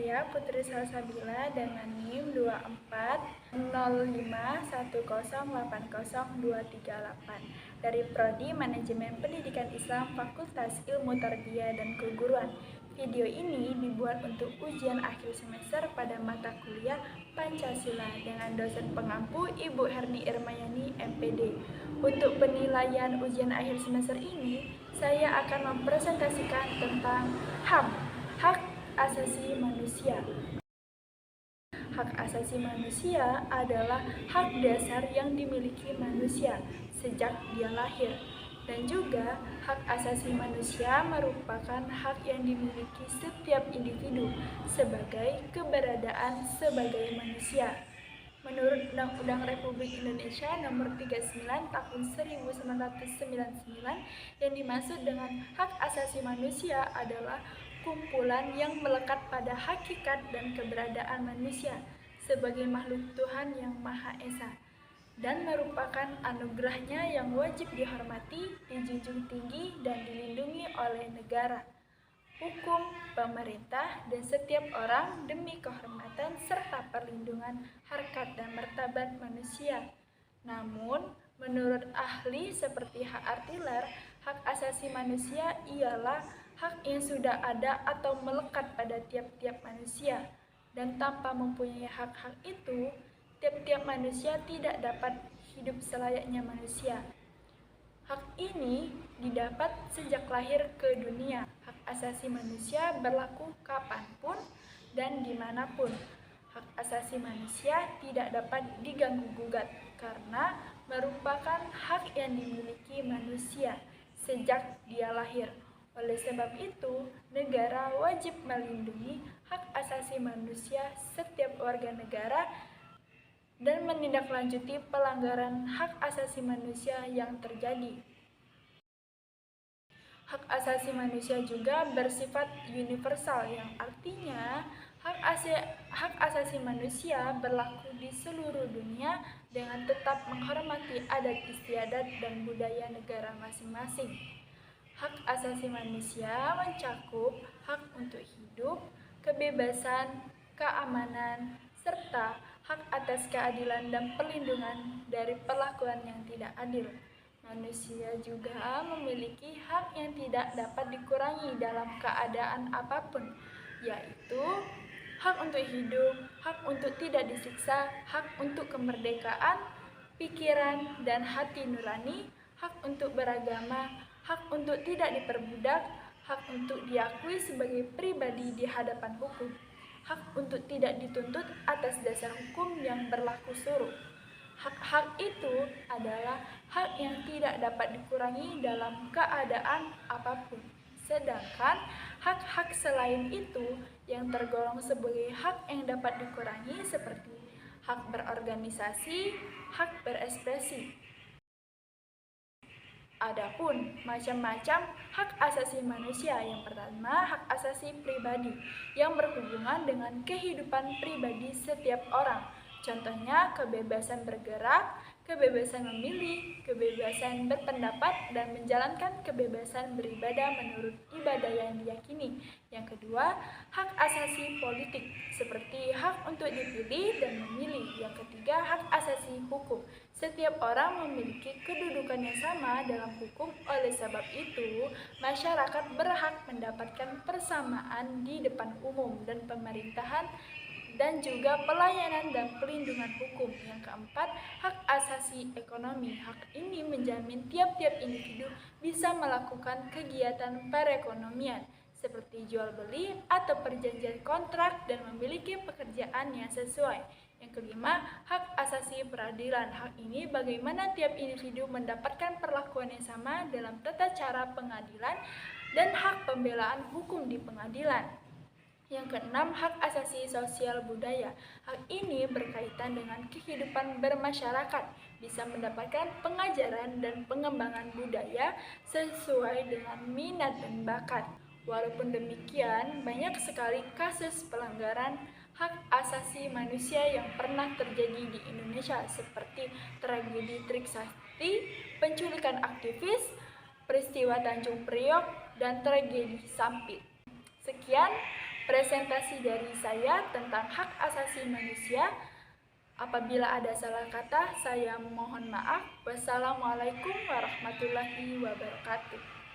Saya Putri Salsabila dengan NIM 2405108028 dari Prodi Manajemen Pendidikan Islam Fakultas Ilmu Tarbiyah dan Keguruan. Video ini dibuat untuk ujian akhir semester pada mata kuliah Pancasila dengan dosen pengampu Ibu Herni Irmayani, MPD. Untuk penilaian ujian akhir semester ini, saya akan mempresentasikan tentang HAM, Hak Asasi Manusia. Hak asasi manusia adalah hak dasar yang dimiliki manusia sejak dia lahir. Dan juga, hak asasi manusia merupakan hak yang dimiliki setiap individu sebagai keberadaan sebagai manusia. Menurut Undang-Undang Republik Indonesia Nomor 39 Tahun 1999, yang dimaksud dengan hak asasi manusia adalah kumpulan yang melekat pada hakikat dan keberadaan manusia sebagai makhluk Tuhan yang Maha Esa dan merupakan anugerahnya yang wajib dihormati, dijunjung tinggi, dan dilindungi oleh negara, hukum, pemerintah, dan setiap orang demi kehormatan serta perlindungan harkat dan martabat manusia. Namun, menurut ahli seperti H. Artiler, hak asasi manusia ialah hak yang sudah ada atau melekat pada tiap-tiap manusia, dan tanpa mempunyai hak-hak itu, tiap-tiap manusia tidak dapat hidup selayaknya manusia. Hak ini didapat sejak lahir ke dunia. Hak asasi manusia berlaku kapanpun dan dimanapun. Hak asasi manusia tidak dapat diganggu-gugat karena merupakan hak yang dimiliki manusia sejak dia lahir. Oleh sebab itu, negara wajib melindungi hak asasi manusia setiap warga negara dan menindaklanjuti pelanggaran hak asasi manusia yang terjadi. Hak asasi manusia juga bersifat universal, yang artinya hak asasi manusia berlaku di seluruh dunia dengan tetap menghormati adat istiadat dan budaya negara masing-masing. Hak asasi manusia mencakup hak untuk hidup, kebebasan, keamanan, serta hak atas keadilan dan perlindungan dari perlakuan yang tidak adil. Manusia juga memiliki hak yang tidak dapat dikurangi dalam keadaan apapun, yaitu hak untuk hidup, hak untuk tidak disiksa, hak untuk kemerdekaan, pikiran dan hati nurani, hak untuk beragama, hak untuk tidak diperbudak, hak untuk diakui sebagai pribadi di hadapan hukum, hak untuk tidak dituntut atas dasar hukum yang berlaku surut. Hak-hak itu adalah hak yang tidak dapat dikurangi dalam keadaan apapun. Sedangkan hak-hak selain itu yang tergolong sebagai hak yang dapat dikurangi seperti hak berorganisasi, hak berekspresi. Adapun macam-macam hak asasi manusia. Yang pertama, hak asasi pribadi yang berhubungan dengan kehidupan pribadi setiap orang. Contohnya kebebasan bergerak, kebebasan memilih, kebebasan berpendapat, dan menjalankan kebebasan beribadah menurut ibadah yang diyakini. Yang kedua, hak asasi politik, seperti hak untuk dipilih dan memilih. Yang ketiga, hak asasi hukum. Setiap orang memiliki kedudukan yang sama dalam hukum, oleh sebab itu, masyarakat berhak mendapatkan persamaan di depan umum dan pemerintahan dan juga pelayanan dan pelindungan hukum. Yang keempat, hak asasi ekonomi. Hak ini menjamin tiap-tiap individu bisa melakukan kegiatan perekonomian seperti jual beli atau perjanjian kontrak dan memiliki pekerjaan yang sesuai. Yang kelima, hak asasi peradilan. Hak ini bagaimana tiap individu mendapatkan perlakuan yang sama dalam tata cara pengadilan dan hak pembelaan hukum di pengadilan. Yang keenam, hak asasi sosial budaya. Hak ini berkaitan dengan kehidupan bermasyarakat, bisa mendapatkan pengajaran dan pengembangan budaya sesuai dengan minat dan bakat. Walaupun demikian, banyak sekali kasus pelanggaran hak asasi manusia yang pernah terjadi di Indonesia, seperti tragedi Trisakti, penculikan aktivis, peristiwa Tanjung Priok, dan tragedi Sampit. Sekian presentasi dari saya tentang hak asasi manusia. Apabila ada salah kata, saya mohon maaf. Wassalamualaikum warahmatullahi wabarakatuh.